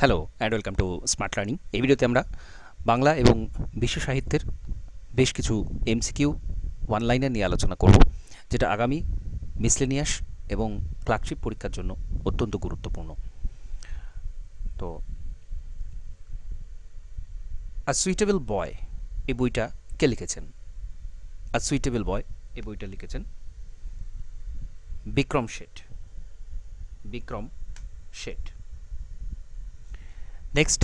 Hello and welcome to smart learning. এই ভিডিওতে আমরা বাংলা এবং বিশ্ব সাহিত্যের বেশ কিছু এমসিকিউ ওয়ান লাইনার নিয়ে আলোচনা করব, যেটা আগামী মিসলেনিয়াস এবং ক্লার্কশিপ পরীক্ষার জন্য অত্যন্ত গুরুত্বপূর্ণ। তো আ সুইটেবল বয় এই বইটা কে লিখেছেন? আ সুইটেবল বয় এই বইটা লিখেছেন Vikram Seth. Vikram Seth. Next,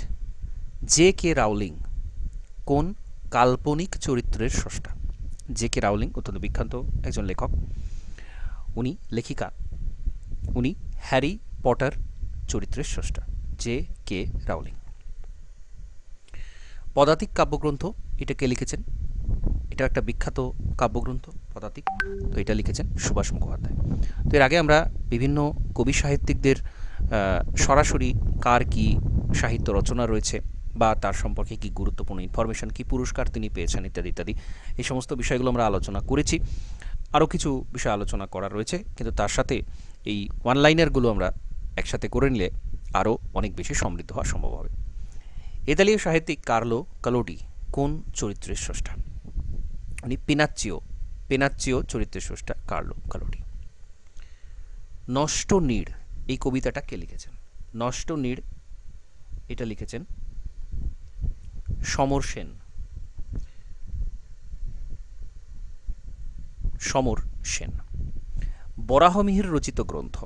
J K Rowling কোন কাল্পনিক চরিত্রের স্রষ্টা? জে কে রাউলিং অত্যন্ত বিখ্যাত একজন লেখক। উনি লেখিকা, উনি হ্যারি পটার চরিত্রের স্রষ্টা জে কে রাউলিং। পদাতিক কাব্যগ্রন্থ এটা কে লিখেছেন? এটা একটা বিখ্যাত কাব্যগ্রন্থ পদাতিক, তো এটা লিখেছেন সুভাষ মুখোপাধ্যায়। তো এর আগে আমরা বিভিন্ন কবি সাহিত্যিকদের সরাসরি কার কি সাহিত্য রচনা রয়েছে বা তার সম্পর্কে কি গুরুত্বপূর্ণ ইনফরমেশন, কি পুরস্কার তিনি পেয়েছেন ইত্যাদি ইত্যাদি, এই সমস্ত বিষয়গুলো আমরা আলোচনা করেছি। আরও কিছু বিষয় আলোচনা করা রয়েছে, কিন্তু তার সাথে এই ওয়ান লাইনারগুলো আমরা একসাথে করে নিলে আরও অনেক বেশি সমৃদ্ধ হওয়া সম্ভব হবে। ইতালীয় সাহিত্যিক কার্লো কালোডি কোন চরিত্রের স্রষ্টা? উনি পেনাচ্চিও চরিত্রের স্রষ্টা কার্লো কালোডি। নষ্ট নীড় এই কবিতাটা কে লিখেছেন? নষ্ট নীড় এটা লিখেছেন সমর সেন। সমর সেন। বরাহমিহির রচিত গ্রন্থ,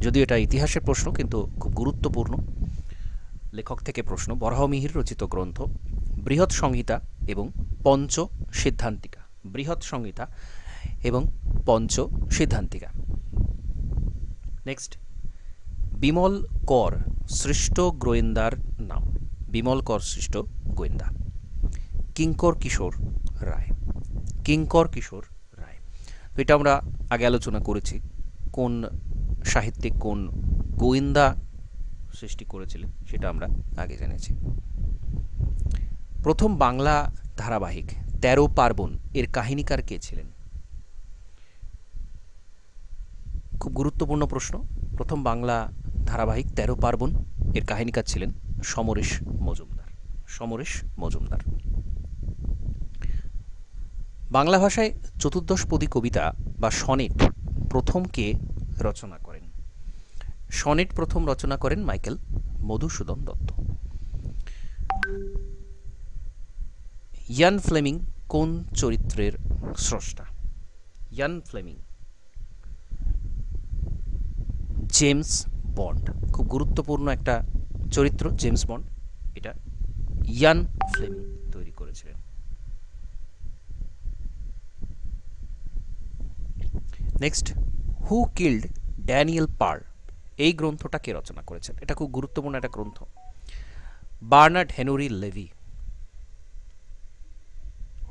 যদিও এটা ইতিহাসের প্রশ্ন কিন্তু খুব গুরুত্বপূর্ণ লেখক থেকে প্রশ্ন। বরাহমিহির রচিত গ্রন্থ বৃহৎ সংহিতা এবং পঞ্চ সিদ্ধান্তিকা। বৃহৎ সংহিতা এবং পঞ্চ সিদ্ধান্তিকা। নেক্সট, বিমল কর সৃষ্ট গোয়েন্দার নাম? বিমল কর সৃষ্ট গোয়েন্দা কিঙ্কর কিশোর রায়। কিঙ্কর কিশোর রায়। তো এটা আমরা আগে আলোচনা করেছি, কোন সাহিত্যিক কোন গোয়েন্দা সৃষ্টি করেছিলেন সেটা আমরা আগে জেনেছি। প্রথম বাংলা ধারাবাহিক ১৩ পার্বণ এর কাহিনীকার কে ছিলেন? খুব গুরুত্বপূর্ণ প্রশ্ন। প্রথম বাংলা ধারাবাহিক ১৩ পার্বণ এর কাহিনীকার ছিলেন সমরেশ মজুমদার। সমরেশ মজুমদার। বাংলা ভাষায় চতুর্দশপদী কবিতা বা সনেট প্রথম কে রচনা করেন? সনেট প্রথম রচনা করেন Michael Madhusudan Dutta. Ian Fleming কোন চরিত্রের স্রষ্টা? Ian Fleming James Bond. খুব গুরুত্বপূর্ণ একটা চরিত্র জেমস বন্ড, এটা ইয়ান ফ্লেমিং তৈরি করেছিলেন। নেক্সট, হু কিল্ড ড্যানিয়েল পার এই গ্রন্থটা কে রচনা করেছেন? এটা খুব গুরুত্বপূর্ণ একটা গ্রন্থ। বার্নার্ড হেনরি লেভি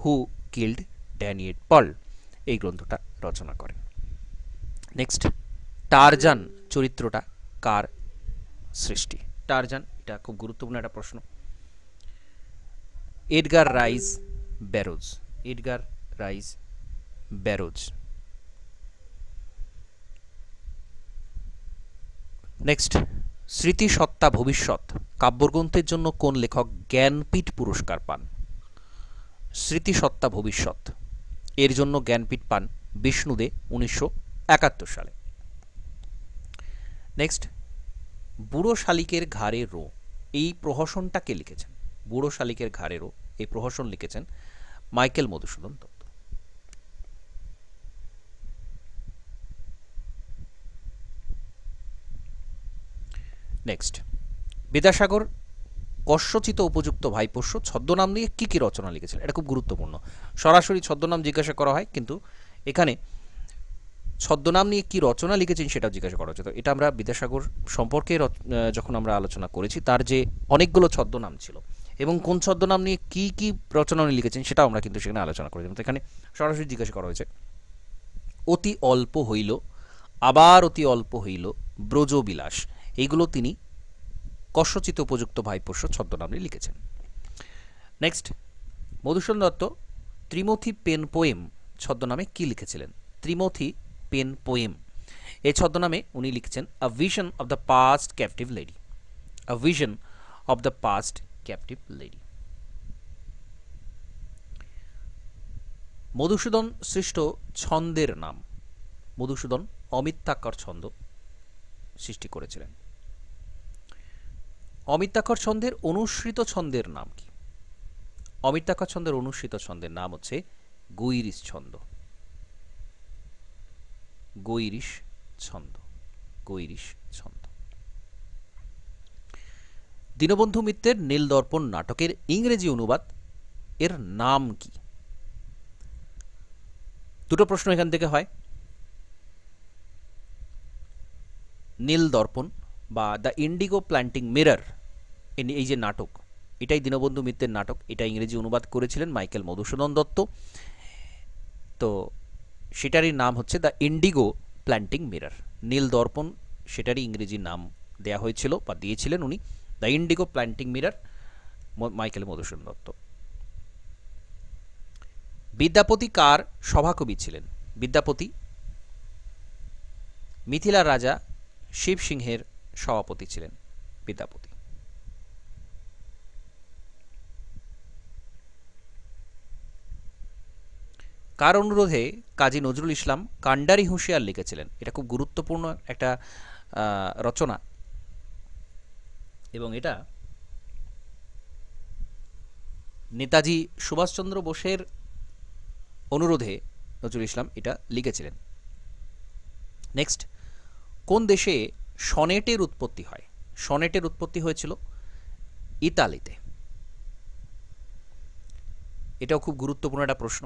হু কিল্ড ড্যানিয়েল পার্ল এই গ্রন্থটা রচনা করেন। নেক্সট, টারজান চরিত্রটা কার সৃষ্টি? টারজান এটা খুব গুরুত্বপূর্ণ একটা প্রশ্ন। Edgar rice Baros. Edgar rice Baros. Next, স্মৃতি সত্তা ভবিষ্যৎ কাব্যগ্রন্থের জন্য কোন লেখক জ্ঞানপীঠ পুরস্কার পান? স্মৃতি সত্তা ভবিষ্যৎ এর জন্য জ্ঞানপীঠ পান বিষ্ণু দে 1971 সালে। নেক্সট, বুড়ো শালিকের ঘাড়ে রো এই প্রহসনটা কে লিখেছেন? বুড়ো শালিকের ঘাড়ে রো এই প্রহসন লিখেছেন মাইকেল মধুসূদন দত্ত। নেক্সট, বিদ্যাসাগর কস্যচিত উপযুক্ত ভাইপোষ্য ছদ্মনাম নিয়ে কি কি রচনা লিখেছিলেন? এটা খুব গুরুত্বপূর্ণ। সরাসরি ছদ্মনাম জিজ্ঞাসা করা হয়, কিন্তু এখানে ছদ্মনাম নিয়ে কি রচনা লিখেছেন সেটাও জিজ্ঞাসা করা হচ্ছে। তো এটা আমরা বিদ্যাসাগর সম্পর্কে যখন আমরা আলোচনা করেছি, তার যে অনেকগুলো ছদ্মনাম ছিল এবং কোন ছদ্মনাম নিয়ে কি কি রচনা উনি লিখেছেন সেটাও আমরা কিন্তু সেখানে আলোচনা করেছিলাম। তো এখানে সরাসরি জিজ্ঞাসা করা হয়েছে অতি অল্প হইল, আবার অতি অল্প হইল ব্রজবিলাস, এইগুলো তিনি কস্যচিত উপযুক্ত ভাইপোষ্য ছদ্মনাম নিয়ে লিখেছেন। Next, Madhusudan Dutt Timothy Penpoem ছদ্মনামে কি লিখেছিলেন? ত্রিমথি পেন পোয়েম এই ছদ্মনামে উনি লিখছেন a vision of the past captive lady, a vision of the past captive lady. Madhusudan সৃষ্ট ছন্দের নাম। মধুসূদন অমিত্যাক্ষর ছন্দ সৃষ্টি করেছিলেন। অমিত্যাক্ষর ছন্দের অনুসৃত ছন্দের নাম কি? অমিত্যাক্ষর ছন্দের অনুসৃত ছন্দের নাম হচ্ছে গৈরিশ ছন্দ। গৈরিশ ছন্দ, গৈরিশ ছন্দ। দীনবন্ধু মিত্রের নীলদর্পণ নাটকের ইংরেজি অনুবাদ এর নাম কি? দুটো প্রশ্ন এখান থেকে হয়। নীলদর্পণ বা দ্য ইন্ডিগো প্ল্যান্টিং মিরর, এই যে নাটক, এটাই দীনবন্ধু মিত্রের নাটক। এটা ইংরেজি অনুবাদ করেছিলেন মাইকেল মধুসূদন দত্ত। তো সেটারই নাম হচ্ছে the indigo planting mirror. Nildarpan সেটারই ইংরেজি নাম দেয়া হয়েছিল বা দিয়েছিলেন উনি, the indigo planting mirror, Michael Madhusudan Dutt. Vidyapati কার সভাকবি ছিলেন? বিদ্যাপতি মিথিলার রাজা শিব সিংহের সভাপতি ছিলেন বিদ্যাপতি। কার অনুরোধে কাজী নজরুল ইসলাম কান্ডারি হুঁশিয়ার লিখেছিলেন? এটা খুব গুরুত্বপূর্ণ একটা রচনা, এবং এটা নেতাজি সুভাষচন্দ্র বোসের অনুরোধে নজরুল ইসলাম এটা লিখেছিলেন। নেক্সট, কোন দেশে সনেটের উৎপত্তি হয়? সনেটের উৎপত্তি হয়েছিল ইতালিতে। এটাও খুব গুরুত্বপূর্ণ একটা প্রশ্ন।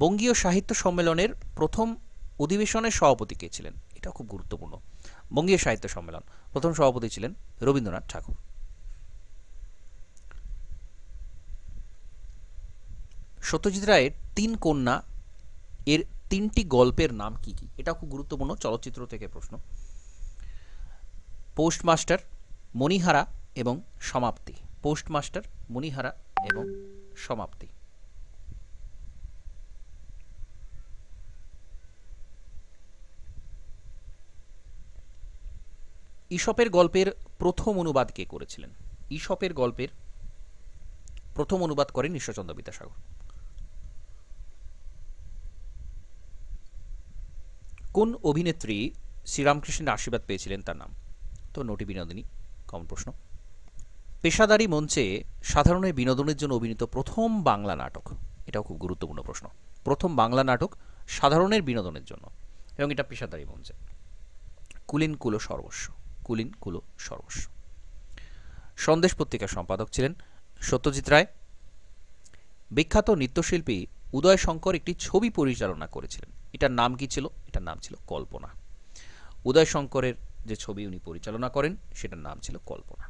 বঙ্গীয় সাহিত্য সম্মেলনের প্রথম অধিবেশনের সভাপতি কে ছিলেন? এটাও খুব গুরুত্বপূর্ণ। বঙ্গীয় সাহিত্য সম্মেলন প্রথম সভাপতি ছিলেন রবীন্দ্রনাথ ঠাকুর। সত্যজিৎ রায়ের তিন কন্যা এর তিনটি গল্পের নাম কি কি? এটাও খুব গুরুত্বপূর্ণ, চলচ্চিত্র থেকে প্রশ্ন। পোস্টমাস্টার, মণিহারা এবং সমাপ্তি। পোস্টমাস্টার, মণিহারা এবং সমাপ্তি। ঈশপের গল্পের প্রথম অনুবাদ কে করেছিলেন? ঈশপের গল্পের প্রথম অনুবাদ করেন ঈশ্বরচন্দ্র বিদ্যাসাগর। কোন অভিনেত্রী শ্রীরামকৃষ্ণের আশীর্বাদ পেয়েছিলেন তার নাম? তো নটি বিনোদিনী, কমন প্রশ্ন। পেশাদারি মঞ্চে সাধারণের বিনোদনের জন্য অভিনীত প্রথম বাংলা নাটক? এটাও খুব গুরুত্বপূর্ণ প্রশ্ন। প্রথম বাংলা নাটক সাধারণের বিনোদনের জন্য, এবং এটা পেশাদারি মঞ্চে। কুলীন কুল সর্বস্ব, কুলীন কুল সর্বস্ব। সন্দেশ পত্রিকার সম্পাদক ছিলেন সত্যজিৎ রায়। বিখ্যাত নৃত্যশিল্পী উদয় শঙ্কর একটি ছবি পরিচালনা করেছিলেন, এটার নাম কি ছিল? এটার নাম ছিল কল্পনা। উদয় শঙ্করের যে ছবি উনি পরিচালনা করেন সেটার নাম ছিল কল্পনা।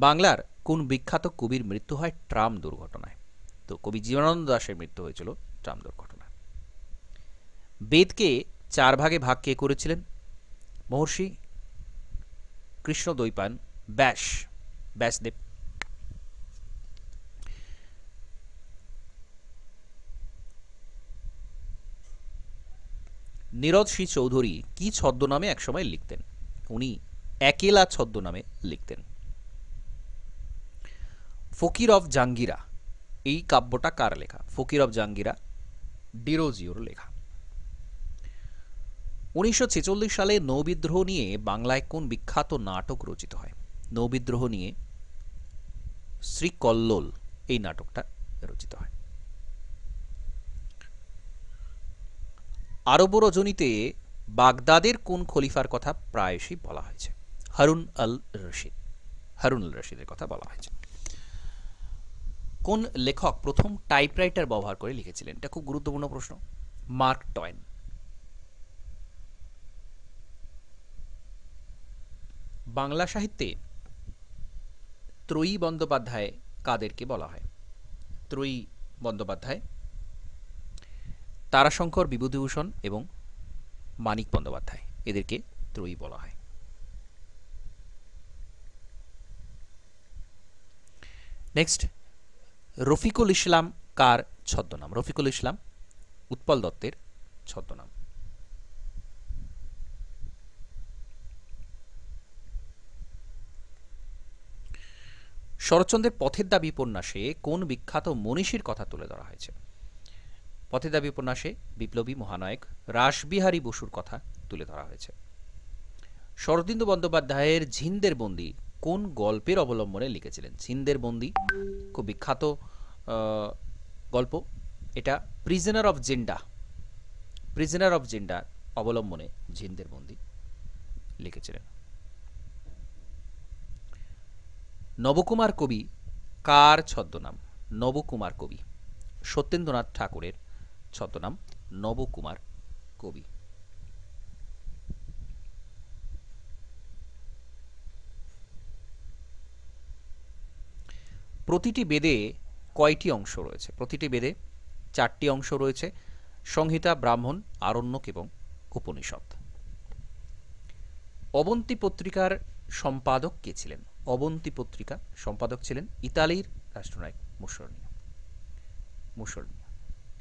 বাংলার কোন বিখ্যাত কবির মৃত্যু হয় ট্রাম দুর্ঘটনায়? তো কবি জীবনানন্দ দাশের মৃত্যু হয়েছিল ট্রাম দুর্ঘটনায়। বেদকে চার ভাগে ভাগ কে করেছিলেন? মহর্ষি কৃষ্ণদ্বৈপায়ন ব্যাসদেব। নীরদ সিং চৌধুরী কি ছদ্মনামে একসময় লিখতেন? উনি একেলা ছদ্মনামে লিখতেন। ফকির অফ জাঙ্গিরা এই কাব্যটা কার লেখা? ফকির অফ জাঙ্গিরা ডিরোজিওর লেখা। 1946 সালে নৌবিদ্রোহ নিয়ে বাংলায় কোন বিখ্যাত নাটক রচিত হয়? নৌবিদ্রোহ নিয়ে শ্রীকল্লোল এই নাটকটা রচিত হয়। আরব রজনীতে বাগদাদের কোন খলিফার কথা প্রায়শই বলা হয়েছে? হারুন আল রশিদ। হারুন আল রশিদের কথা বলা হয়েছে। কোন লেখক প্রথম টাইপরাইটার ব্যবহার করে লিখেছিলেন? এটা খুব গুরুত্বপূর্ণ প্রশ্ন। মার্ক টয়েন। বাংলা সাহিত্যে ত্রয়ী বন্দ্যোপাধ্যায় কাদেরকে বলা হয়? ত্রয়ী বন্দ্যোপাধ্যায় তারাশঙ্কর বিভূতিভূষণ এবং মানিক বন্দ্যোপাধ্যায়, এদেরকে ত্রয়ী বলা হয়। নেক্সট, রফিকুল ইসলাম কার ছদ্মনাম? রফিকুল ইসলাম উৎপল দত্তের ছদ্মনাম। শরৎচন্দ্রের পথের দাবী উপন্যাসে কোন বিখ্যাত মনীষীর কথা তুলে ধরা হয়েছে? পথের দাবী উপন্যাসে বিপ্লবী মহানায়ক রাসবিহারী বসুর কথা তুলে ধরা হয়েছে। শরদিন্দু বন্দ্যোপাধ্যায়ের ঝিন্দের বন্দি কোন গল্পের অবলম্বনে লিখেছিলেন? ঝিন্দের বন্দি খুব বিখ্যাত গল্প। এটা প্রিজনার অফ জেন্ডা অবলম্বনে ঝিন্দের বন্দি লিখেছিলেন। নবকুমার কবি কার ছদ্মনাম? নবকুমার কবি সত্যেন্দ্রনাথ ঠাকুরের ছদ্মনাম নবকুমার কবি। প্রতিটি বেদে কয়টি অংশ রয়েছে? প্রতিটি বেদে 4টি অংশ রয়েছে: সংহিতা, ব্রাহ্মণ, আরণ্যক এবং উপনিষদ। অবন্তী পত্রিকার সম্পাদক কে ছিলেন? অবন্তী পত্রিকা সম্পাদক ছিলেন ইতালির রাষ্ট্রনায়ক মুসোলিনি।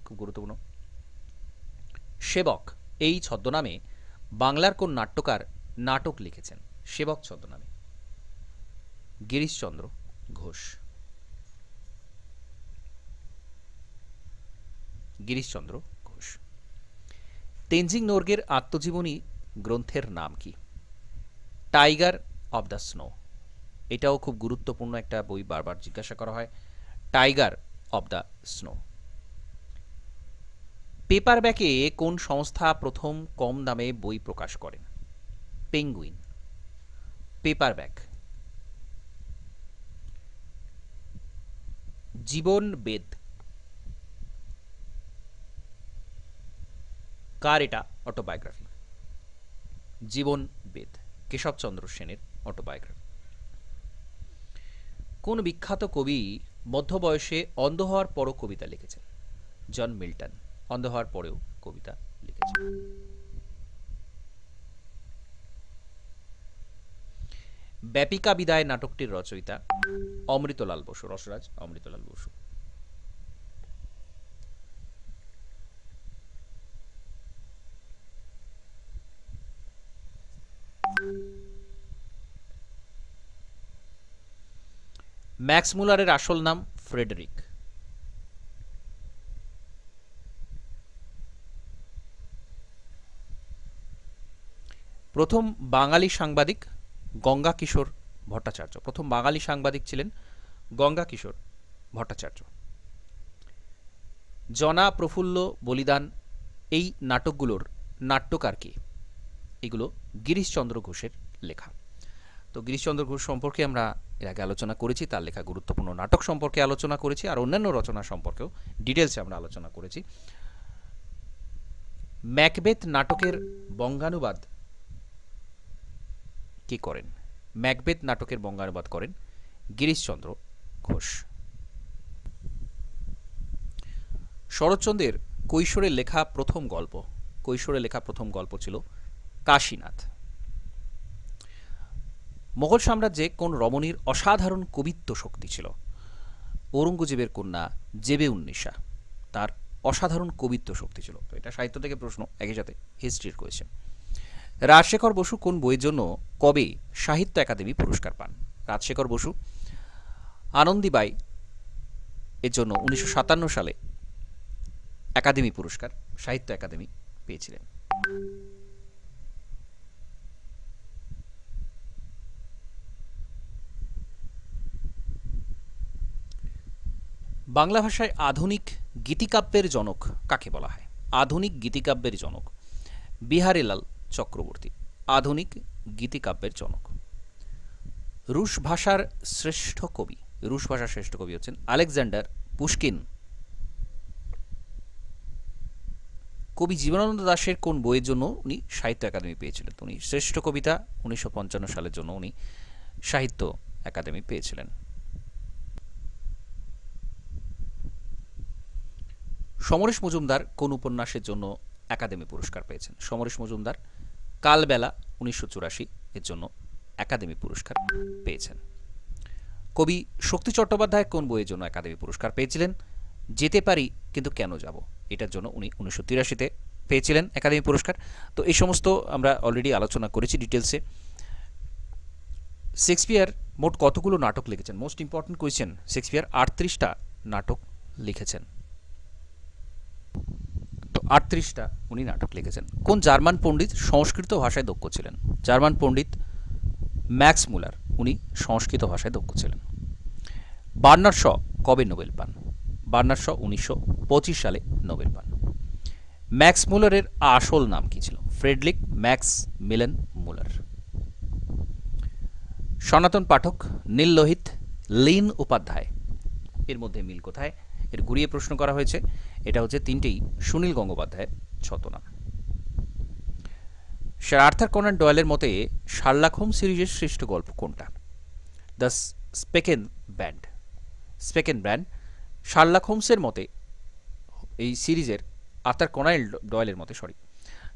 খুব গুরুত্বপূর্ণ। সেবক এই ছদ্মনামে বাংলার কোন নাট্যকার নাটক লিখেছেন? সেবক ছদ্মনামে গিরিশচন্দ্র ঘোষ। তেনজিং নোরগের আত্মজীবনী গ্রন্থের নাম কি? Tiger of the snow. এটাও খুব গুরুত্বপূর্ণ একটা বই, বারবার জিজ্ঞাসা করা হয়। Tiger of the snow. পেপারব্যাকে কোন সংস্থা প্রথম কম দামে বই প্রকাশ করেন? পেঙ্গুইন। পেপারব্যাক। জীবন বেদ কার? এটা অটোবায়োগ্রাফি। জীবন বেদ কেশবচন্দ্র সেনের অটোবায়োগ্রাফি। কোন বিখ্যাত কবি মধ্য বয়সে অন্ধ হওয়ার পরও কবিতা লিখেছেন? জন মিল্টন অন্ধ হওয়ার পরেও কবিতা লিখেছেন। ব্যাপিকা বিদায় নাটকটির রচয়িতা অমৃতলাল বসু, রসরাজ অমৃতলাল বসু। ম্যাক্স মুলারের আসল নাম ফ্রেডেরিক। প্রথম বাঙালি সাংবাদিক গঙ্গা কিশোর ভট্টাচার্য। প্রথম বাঙালি সাংবাদিক ছিলেন গঙ্গা কিশোর ভট্টাচার্য। জনা, প্রফুল্ল, বলিদান এই নাটকগুলোর নাট্যকার কে? এগুলো গিরিশচন্দ্র ঘোষের লেখা। তো গিরিশচন্দ্র ঘোষ সম্পর্কে আমরা এর আগে আলোচনা করেছি, তার লেখা গুরুত্বপূর্ণ নাটক সম্পর্কে আলোচনা করেছি, আর অন্যান্য রচনা সম্পর্কেও ডিটেলসে আমরা আলোচনা করেছি। ম্যাকবেথ নাটকের বঙ্গানুবাদ কি করেন? ম্যাকবেথ নাটকের বঙ্গানুবাদ করেন গিরিশচন্দ্র ঘোষ। শরৎচন্দ্রের কৈশোরে লেখা প্রথম গল্প ছিল কাশীনাথ। মোগল সাম্রাজ্যে কোন রমণীর অসাধারণ কবিত্ব শক্তি ছিল? ঔরঙ্গজেবের কন্যা জেবে উন্নিশা, তার অসাধারণ কবিত্ব শক্তি ছিল। তো এটা সাহিত্য থেকে প্রশ্ন, একই সাথে হিস্ট্রির কোয়েশ্চেন। রাজশেখর বসু কোন বইয়ের জন্য কবে সাহিত্য একাডেমি পুরস্কার পান? রাজশেখর বসু আনন্দীবাই এর জন্য 1957 সালে একাডেমি পুরস্কার, সাহিত্য একাডেমি পেয়েছিলেন। বাংলা ভাষায় আধুনিক গীতিকাব্যের জনক কাকে বলা হয়? আধুনিক গীতিকাব্যের জনক বিহারীলাল চক্রবর্তী, আধুনিক গীতিকাব্যের জনক। রুশ ভাষার শ্রেষ্ঠ কবি হচ্ছেন আলেকজান্ডার পুশকিন। কবি জীবনানন্দ দাশের কোন বইয়ের জন্য উনি সাহিত্য একাডেমি পেয়েছিলেন? উনি শ্রেষ্ঠ কবিতা 1955 সালের জন্য উনি সাহিত্য একাডেমি পেয়েছিলেন। সমরেশ মজুমদার কোন উপন্যাসের জন্য একাডেমি পুরস্কার পেয়েছেন? সমরেশ মজুমদার কালবেলা 1984 এর জন্য একাডেমি পুরস্কার পেয়েছেন। কবি শক্তি চট্টোপাধ্যায় কোন বইয়ের জন্য একাডেমি পুরস্কার পেয়েছিলেন? যেতে পারি কিন্তু কেন যাব, এটার জন্য উনি 1983-তে পেয়েছিলেন একাডেমি পুরস্কার। তো এই সমস্ত আমরা অলরেডি আলোচনা করেছি ডিটেলসে। শেক্সপিয়ার মোট কতগুলো নাটক লিখেছেন? Most important question. শেক্সপিয়ার 38টা নাটক লিখেছেন। তো 38টা উনি নাটক লিখেছেন। কোন জার্মান পণ্ডিত সংস্কৃত ভাষায় দক্ষ ছিলেন? জার্মান পণ্ডিত ম্যাক্স মুলার, উনি সংস্কৃত ভাষায় দক্ষ ছিলেন। বার্নার্ড শ কবে নোবেল পান? বার্নার্ড শ 1925 সালে নোবেল পান। ম্যাক্স মুলারের আসল নাম কি ছিল? ফ্রেডরিক ম্যাক্স মিলেন মুলার। সনাতন পাঠক, নীল লোহিত, লিন উপাধ্যায়, এর মধ্যে মিল কোথায়? এর ঘুরিয়ে প্রশ্ন করা হয়েছে। এটা হচ্ছে তিনটেই সুনীল গঙ্গোপাধ্যায়ের ছদ্মনাম। স্যার আর্থার কনান ডয়েলের মতে শার্লক হোমস সিরিজের শ্রেষ্ঠ গল্প কোনটা? The speckled band. Speckled band Sherlock হোমসের মতে এই সিরিজের, আর্থার কনান ডয়েলের মতে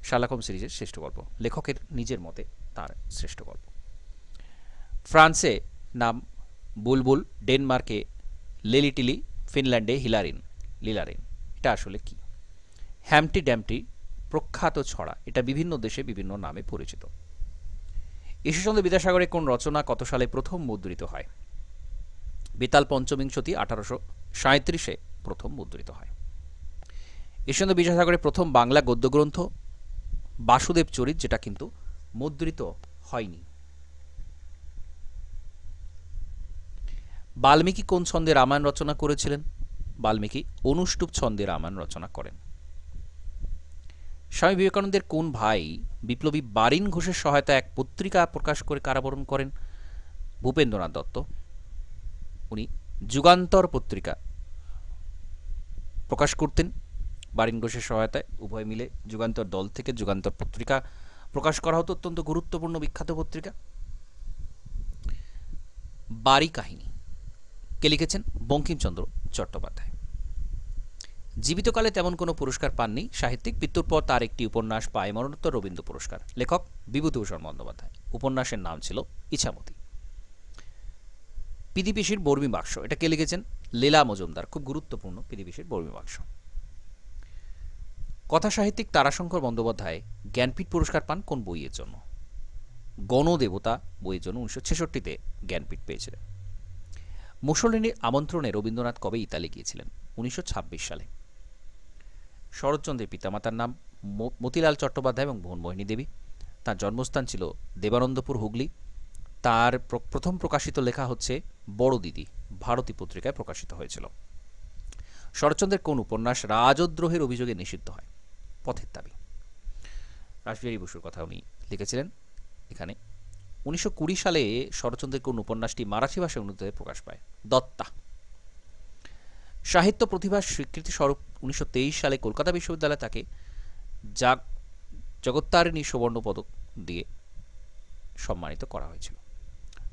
শার্লক হোমস সিরিজের শ্রেষ্ঠ গল্প, লেখকের নিজের মতে তার শ্রেষ্ঠ গল্প। ফ্রান্সে নাম বুলবুল, ডেনমার্কে লিলিটিলি, ফিনল্যান্ডে লিলারিন। এটা আসলে কি? হ্যামটি ড্যামটি প্রখ্যাত ছড়া, এটা বিভিন্ন দেশে বিভিন্ন নামে পরিচিত। ঈশ্বরচন্দ্র বিদ্যাসাগরের কোন রচনা কত সালে প্রথম মুদ্রিত হয়? বেতাল পঞ্চবিংশতি 1837-এ প্রথম মুদ্রিত হয়। ঈশ্বরচন্দ্র বিদ্যাসাগরের প্রথম বাংলা গদ্যগ্রন্থ বাসুদেব চরিত, যেটা কিন্তু মুদ্রিত হয়নি। বাল্মীকি কোন ছন্দে রামায়ণ রচনা করেছিলেন? বাল্মীকি অনুষ্টুপ ছন্দে রামায়ণ রচনা করেন। স্বামী বিবেকানন্দের কোন ভাই বিপ্লবী বারিন ঘোষের সহায়তায় এক পত্রিকা প্রকাশ করে কারাবরণ করেন? ভূপেন্দ্রনাথ দত্ত, উনি যুগান্তর পত্রিকা প্রকাশ করতেন বারিন ঘোষের সহায়তায়। উভয় মিলে যুগান্তর দল থেকে যুগান্তর পত্রিকা প্রকাশ করা হতো, অত্যন্ত গুরুত্বপূর্ণ বিখ্যাত পত্রিকা। বাড়ি কাহিনী কে লিখেছেন? বঙ্কিমচন্দ্র চট্টোপাধ্যায়। জীবিতকালে তেমন কোনো পুরস্কার পাননি সাহিত্যিক, মৃত্যুর পর তার একটি উপন্যাস পায় মরণোত্তর রবীন্দ্র পুরস্কার। লেখক বিভূতিভূষণ বন্দ্যোপাধ্যায়। উপন্যাসের নাম ছিল ইছামতি। পিদিপিসির বর্মী বাক্স, এটা কে লিখেছেন? লীলা মজুমদার। খুব গুরুত্বপূর্ণ পিদিপিসির বর্মী বাক্স। কথা সাহিত্যিক তারাশঙ্কর বন্দ্যোপাধ্যায় জ্ঞানপীঠ পুরস্কার পান কোন বইয়ের জন্য? গণদেবতা বইয়ের জন্য 1966-তে জ্ঞানপীঠ পেয়েছিলেন। মুসলিনীর আমন্ত্রণে রবীন্দ্রনাথ কবে ইতালি গিয়েছিলেন? 1926 সালে। শরৎচন্দ্রের পিতামাতার নাম মতিলাল চট্টোপাধ্যায় এবং ভুবনমোহিনী দেবী। তার জন্মস্থান ছিল দেবানন্দপুর, হুগলি। তার প্রথম প্রকাশিত লেখা হচ্ছে বড় দিদি, ভারতী পত্রিকায় প্রকাশিত হয়েছিল। শরৎচন্দ্রের কোন উপন্যাস রাজদ্রোহের অভিযোগে নিষিদ্ধ হয়? পথের দাবী। রাসবিহারী বসুর কথা উনি লিখেছিলেন এখানে। 1920 সালে শরৎচন্দ্রের কোন উপন্যাসটি মারাঠি ভাষায় অনুদিত হয়ে প্রকাশ পায়? দত্তা। সাহিত্য প্রতিভার স্বীকৃতি স্বরূপ 1923 সালে কলকাতা বিশ্ববিদ্যালয় তাকে জগত্তারিণী সুবর্ণ পদক দিয়ে সম্মানিত করা হয়েছিল।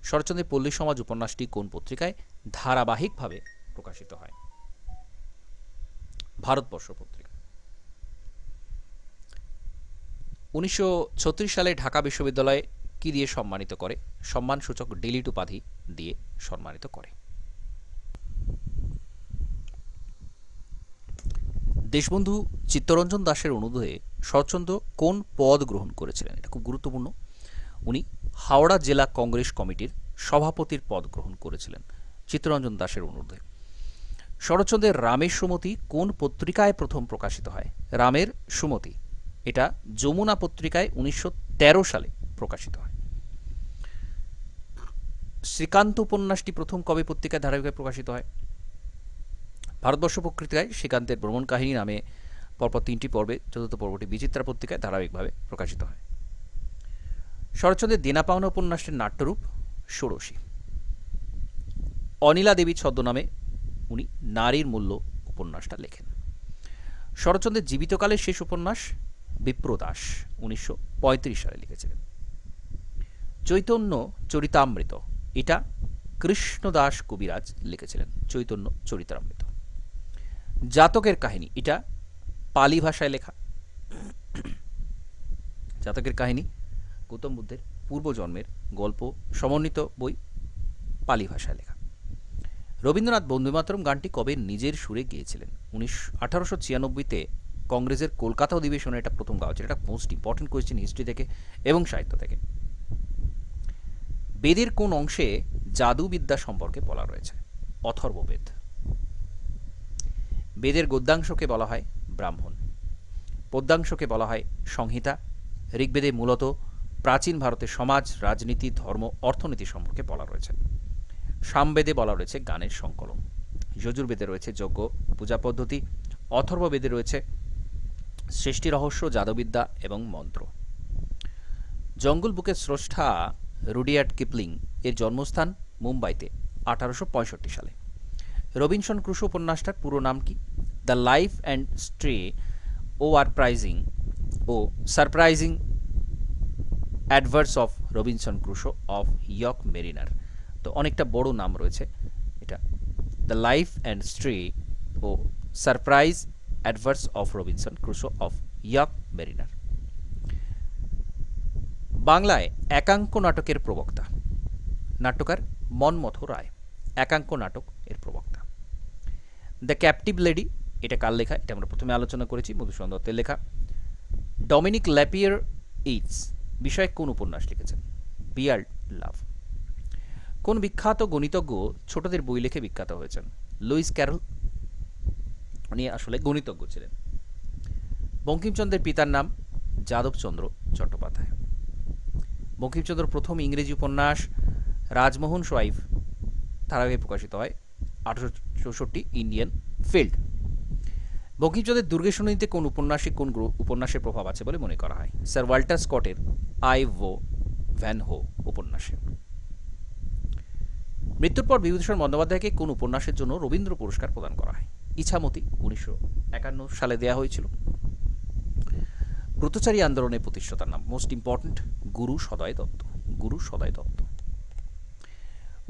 শরৎচন্দ্রের পল্লী সমাজ উপন্যাসটি কোন পত্রিকায় ধারাবাহিকভাবে প্রকাশিত হয়? ভারতবর্ষ পত্রিকা। 1936 সালে ঢাকা বিশ্ববিদ্যালয় কি দিয়ে সম্মানিত করে? সম্মানসূচক ডিলিট উপাধি দিয়ে সম্মানিত করে। দেশবন্ধু চিত্তরঞ্জন দাশের অনুরোধে শরৎচন্দ্র কোন পদ গ্রহণ করেছিলেন? এটা খুব গুরুত্বপূর্ণ। উনি হাওড়া জেলা কংগ্রেস কমিটির সভাপতির পদ গ্রহণ করেছিলেন চিত্তরঞ্জন দাশের অনুরোধে। শরৎচন্দ্রের রামের সুমতি কোন পত্রিকায় প্রথম প্রকাশিত হয়? রামের সুমতি, এটা যমুনা পত্রিকায় 1913 সালে প্রকাশিত হয়। শ্রীকান্ত উপন্যাসটি প্রথম কবে পত্রিকায় ধারাবাহিকভাবে প্রকাশিত হয়? ভারতবর্ষ পত্রিকায় শ্রীকান্তের ভ্রমণ কাহিনী নামে পরপর 3টি পর্বে চতুর্থ পর্বটি বিচিত্রা পত্রিকায় ধারাবাহিকভাবে প্রকাশিত হয়। শরৎচন্দ্রের দেনা পাওনা উপন্যাসটির নাট্যরূপ ষোড়শী। অনিলা দেবী ছদ্মনামে উনি নারীর মূল্য উপন্যাসটা লেখেন। শরৎচন্দ্রের জীবিতকালের শেষ উপন্যাস বিপ্রদাস 1935 সালে লিখেছিলেন। চৈতন্য চরিতামৃত, এটা কৃষ্ণদাস কবিরাজ লিখেছিলেন। চৈতন্য চরিতামৃত। জাতকের কাহিনী, এটা পালি ভাষায় লেখা। জাতকের কাহিনী গৌতম বুদ্ধের পূর্বজন্মের গল্প সমন্বিত বই, পালি ভাষায় লেখা। রবীন্দ্রনাথ বন্দে মাতরম গানটি কবে নিজের সুরে গেয়েছিলেন? 1896-তে কংগ্রেসের কলকাতা অধিবেশনে এটা প্রথম গাওয়া হয়েছিল। এটা মোস্ট ইম্পর্টেন্ট কোয়েশ্চেন হিস্ট্রি থেকে এবং সাহিত্য থেকে। বেদের কোন অংশে জাদুবিদ্যা সম্পর্কে বলা রয়েছে? অথর্ববেদ। বেদের গদ্যাংশকে বলা হয় ব্রাহ্মণ, পদ্যাংশকে বলা হয় সংহিতা। ঋগ্বেদে মূলত প্রাচীন ভারতের সমাজ, রাজনীতি, ধর্ম, অর্থনীতি সম্পর্কে বলা রয়েছে। সামবেদে বলা রয়েছে গানের সংকলন। যজুর্বেদে রয়েছে যজ্ঞ পূজা পদ্ধতি। অথর্ববেদে রয়েছে সৃষ্টি রহস্য, জাদুবিদ্যা এবং মন্ত্র। জঙ্গল বুকের স্রষ্টা রুডিয়ার্ড কিপলিং এর জন্মস্থান মুম্বাইতে 1865 সালে। রবিনসন ক্রুশো উপন্যাসটার পুরো নাম কি? দ্য লাইফ অ্যান্ড স্ট্রে ও surprising adventures of Robinson Crusoe of York mariner. তো অনেকটা বড় নাম রয়েছে এটা, দ্য লাইফ অ্যান্ড স্ট্রে ও surprise adventures of Robinson Crusoe of York mariner. বাংলায় একাঙ্ক নাটকের প্রবক্তা? নাট্যকার মন্মথ রায় একাঙ্ক নাটক এর প্রবক্তা। দ্য ক্যাপটিভ লেডি এটা কার লেখা? এটা আমরা প্রথমে আলোচনা করেছি, মধুসূদন দত্তের লেখা। ডমিনিক ল্যাপিয়ার এইটস বিষয়ে কোন উপন্যাস লিখেছেন? বিয়ার্ড লাভ। কোন বিখ্যাত গণিতজ্ঞ ছোটদের বই লিখে বিখ্যাত হয়েছেন? Lewis Carroll. উনি আসলে গণিতজ্ঞ ছিলেন। বঙ্কিমচন্দ্রের পিতার নাম যাদবচন্দ্র চট্টোপাধ্যায়। বঙ্কিমচন্দ্র প্রথম ইংরেজি উপন্যাস রাজমোহন সোয়াইফ ধারাবাহিকে প্রকাশিত হয় 1864 ইন্ডিয়ান ফিল্ড। বঙ্কিমচন্দ্রের দুর্গেশনীতে কোন উপন্যাসের প্রভাব আছে বলে মনে করা হয়? স্যার ওয়াল্টার স্কটের আই ভো ভ্যান হো উপন্যাসে। মৃত্যুর পর বিভূতিভূষণ বন্দ্যোপাধ্যায়কে কোন উপন্যাসের জন্য রবীন্দ্র পুরস্কার প্রদান করা হয়? ইছামতি 1951 সালে দেয়া হয়েছিল। ব্রতচারী আন্দোলনের প্রতিষ্ঠাতার নাম? Most important Guru Saday Dutta. গুরু সদয় দত্ত।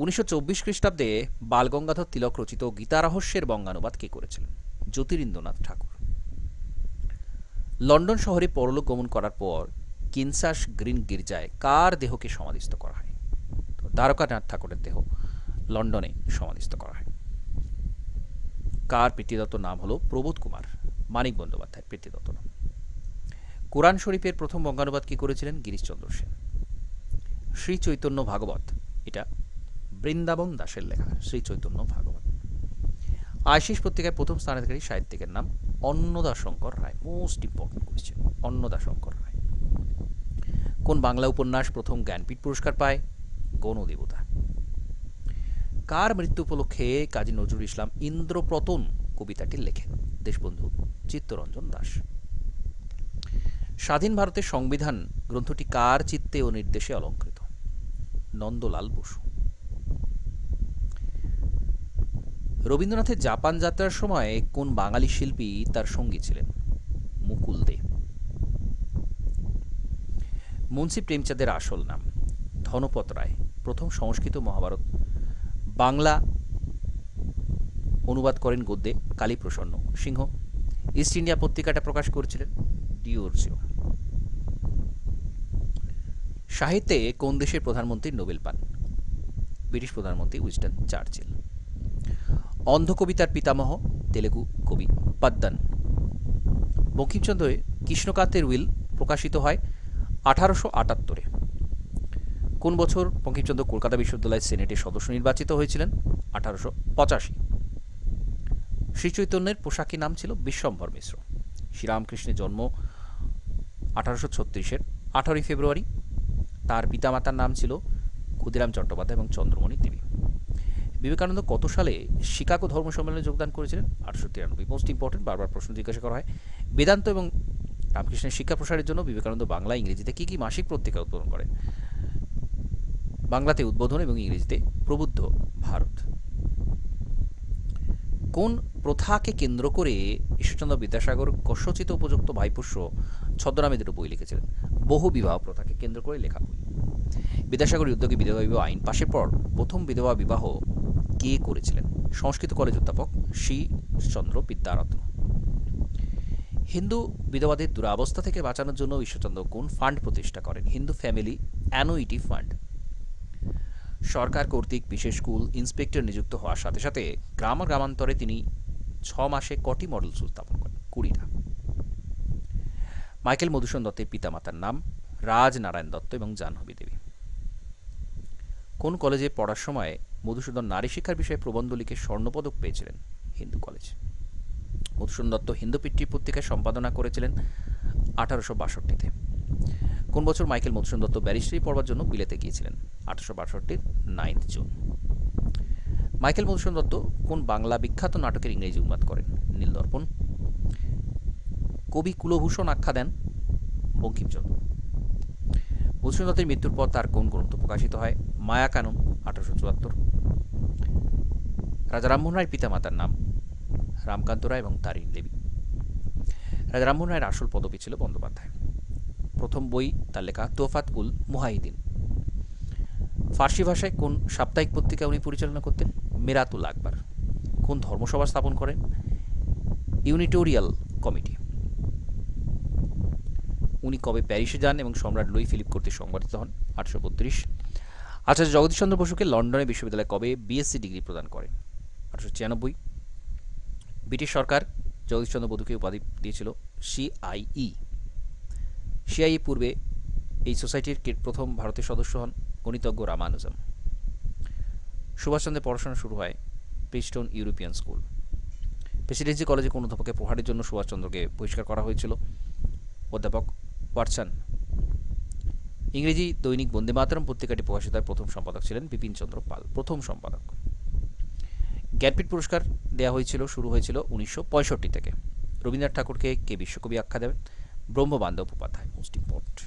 1924 খ্রিস্টাব্দে বালগঙ্গাধর তিলক রচিত গীতা রহস্যের বঙ্গানুবাদ কে করেছিলেন? জ্যোতিরিন্দ্রনাথ ঠাকুর। লন্ডন শহরে পরলোক গমন করার পর কিনসাস গ্রিন গির্জায় কার দেহকে সমাধিস্থ করা হয়? দ্বারকানাথ ঠাকুরের দেহ লন্ডনে সমাধিস্থ করা হয়। কার পিতৃদত্ত নাম হলো প্রবোধ কুমার, মানিক বন্দ্যোপাধ্যায়ের পিতৃদত্ত নাম। কোরআন শরীফের প্রথম বঙ্গানুবাদ কি করেছিলেন? গিরিশচন্দ্র সেন। শ্রী চৈতন্য ভাগবত এটা বৃন্দাবন দাসের লেখা। শ্রী চৈতন্য ভাগবত। আশিস পত্রিকায় প্রথম স্থানাধিকারী সাহিত্যিকের নাম অন্নদাশঙ্কর রায়। মোস্ট ইম্পর্টেন্ট কোয়েশ্চেন, অন্নদাশঙ্কর রায়। কোন বাংলা উপন্যাস প্রথম জ্ঞানপীঠ পুরস্কার পায়? গণদেবতা। কার মৃত্যু উপলক্ষে কাজী নজরুল ইসলাম ইন্দ্রপতন কবিতাটি লেখেন? দেশবন্ধু চিত্তরঞ্জন দাস। স্বাধীন ভারতের সংবিধান গ্রন্থটি কার চিত্তে ও নির্দেশে অলঙ্কৃত? নন্দলাল বসু। রবীন্দ্রনাথের জাপান যাত্রার সময় কোন বাঙালি শিল্পী তার সঙ্গী ছিলেন? মুকুল দে। মুন্সী প্রেমচাঁদের আসল নাম? ধনপত রায়। প্রথম সংস্কৃত মহাভারত বাংলা অনুবাদ করেন গদ্যে কালীপ্রসন্ন সিংহ। ইস্ট ইন্ডিয়া পত্রিকাটা প্রকাশ করেছিলেন ডিওরজিও। সাহিত্যে কোন দেশের প্রধানমন্ত্রী নোবেল পান? ব্রিটিশ প্রধানমন্ত্রী উইনস্টন চার্চিল। অন্ধ কবিতার পিতামহ তেলেগু কবি পদ্মন। বঙ্কিমচন্দ্রের কৃষ্ণকান্তের উইল প্রকাশিত হয় 1878-এ। কোন বছর বঙ্কিমচন্দ্র কলকাতা বিশ্ববিদ্যালয়ের সেনেটের সদস্য নির্বাচিত হয়েছিলেন? 1885। শ্রীচৈতন্যের পোশাকি নাম ছিল বিশ্বম্ভর মিশ্র। শ্রীরামকৃষ্ণের জন্ম 1836-এর 18 ফেব্রুয়ারি। তার পিতামাতার নাম ছিল ক্ষুদিরাম চট্টোপাধ্যায় এবং চন্দ্রমণি দেবী। বিবেকানন্দ কত সালে শিকাগো ধর্ম সম্মেলনে যোগদান করেছিলেন? 1893। মোস্ট ইম্পর্টেন্ট, বারবার প্রশ্ন জিজ্ঞাসা করা হয়। বেদান্ত এবং রামকৃষ্ণের শিক্ষা প্রসারের জন্য বিবেকানন্দ বাংলা ইংরেজিতে কি কি মাসিক পত্রিকা উদ্বোধন করেন? বাংলাতে উদ্বোধন এবং ইংরেজিতে প্রবুদ্ধ ভারত। কোন প্রথাকে কেন্দ্র করে ঈশ্বরচন্দ্র বিদ্যাসাগর কস্যচিত উপযুক্ত ভাইপোষ্য ছদ্মনামে দুটো বই লিখেছিলেন? বহু বিবাহ প্রথাকে কেন্দ্র করে লেখা বই। বিদ্যাসাগর উদ্যোগে বিধবা বিবাহ আইন পাশের পর প্রথম বিধবা বিবাহ কে করেছিলেন? সংস্কৃত কলেজ অধ্যাপক শ্রীচন্দ্র বিদ্যারত্ন। হিন্দু বিধবাদের দুরাবস্থা থেকে বাঁচানোর জন্য ঈশ্বরচন্দ্র কোন ফান্ড প্রতিষ্ঠা করেন? Hindu family annuity fund. সরকার কর্তৃক বিশেষ স্কুল ইন্সপেক্টর নিযুক্ত হওয়ার সাথে সাথে গ্রামান্তরে তিনি 6 মাসে কটি মডেল স্কুল স্থাপন করেন? 20টা। মাইকেল মধুসূদন দত্তের পিতামাতার নাম রাজনারায়ণ দত্ত এবং জাহ্নবী দেবী। কোন কলেজে পড়ার সময় মধুসূদন নারী শিক্ষার বিষয়ে প্রবন্ধ লিখে স্বর্ণপদক পেয়েছিলেন? হিন্দু কলেজ। মধুসূদন দত্ত হিন্দু পত্রিকায় সম্পাদনা করেছিলেন 1862-তে। কোন বছর মাইকেল মধুসূদন দত্ত ব্যারিস্টারি পড়বার জন্য বিলেতে গিয়েছিলেন? 1862-র 9 জুন। মাইকেল মধুসূদন দত্ত কোন বাংলা বিখ্যাত নাটকের ইংরেজি অনুবাদ করেন? নীলদর্পণ। কবি কুলভূষণ আখ্যা দেন বঙ্কিমচন্দ্র। মধুসূদন দত্তের মৃত্যুর পর তার কোন গ্রন্থ প্রকাশিত হয়? মায়াকানন, 1874। রাজা রামমোহন রায়ের পিতামাতার নাম রামকান্ত রায় এবং তারিণী দেবী। রাজা রামমোহন রায়ের আসল পদবী ছিল বন্দ্যোপাধ্যায়। প্রথম বই তার লেখা তোফাত উল মুহাইদিন। ফার্সি ভাষায় কোন সাপ্তাহিক পত্রিকা উনি পরিচালনা করতেন? মেরাতুল আকবর। কোন ধর্মসভা স্থাপন করেন? ইউনিটোরিয়াল কমিটি। উনি কবে প্যারিসে যান এবং সম্রাট লুই ফিলিপ কর্তৃক সংবর্ধিত হন? 1832। আচার্য জগদীশচন্দ্র বসুকে লন্ডনের বিশ্ববিদ্যালয়ে কবে বিএসসি ডিগ্রি প্রদান করেন? 1896। ব্রিটিশ সরকার জগদীশচন্দ্র বসুকে উপাধি দিয়েছিল সিআইই। সিআইই পূর্বে এই সোসাইটির প্রথম ভারতের সদস্য হন গণিতজ্ঞ রামানুজম। সুভাষচন্দ্রের পড়াশোনা শুরু হয় প্রিস্টন ইউরোপিয়ান স্কুল। প্রেসিডেন্সি কলেজে কোন অধ্যাপকের প্রহারের জন্য সুভাষচন্দ্রকে বহিষ্কার করা হয়েছিল? অধ্যাপক ওয়াটসন। ইংরেজি দৈনিক বন্দে মাতরম পত্রিকাটি প্রকাশিত হয় প্রথম সম্পাদক ছিলেন বিপিন চন্দ্র পাল, প্রথম সম্পাদক। জ্ঞানপীঠ পুরস্কার দেওয়া হয়েছিল, শুরু হয়েছিল 1965 থেকে। রবীন্দ্রনাথ ঠাকুরকে কে বিশ্বকবি আখ্যা দেবেন? Brahmabandhab Upadhyay. Most important.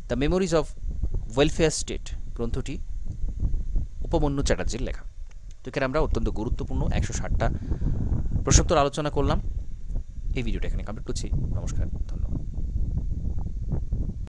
The memories of welfare state গ্রন্থটি উপমন্যু চ্যাটার্জির লেখা। তো এখানে আমরা অত্যন্ত গুরুত্বপূর্ণ 160টা প্রশ্নোত্তর আলোচনা করলাম। এই ভিডিওটা এখানে কমপ্লিট করছি। নমস্কার, ধন্যবাদ।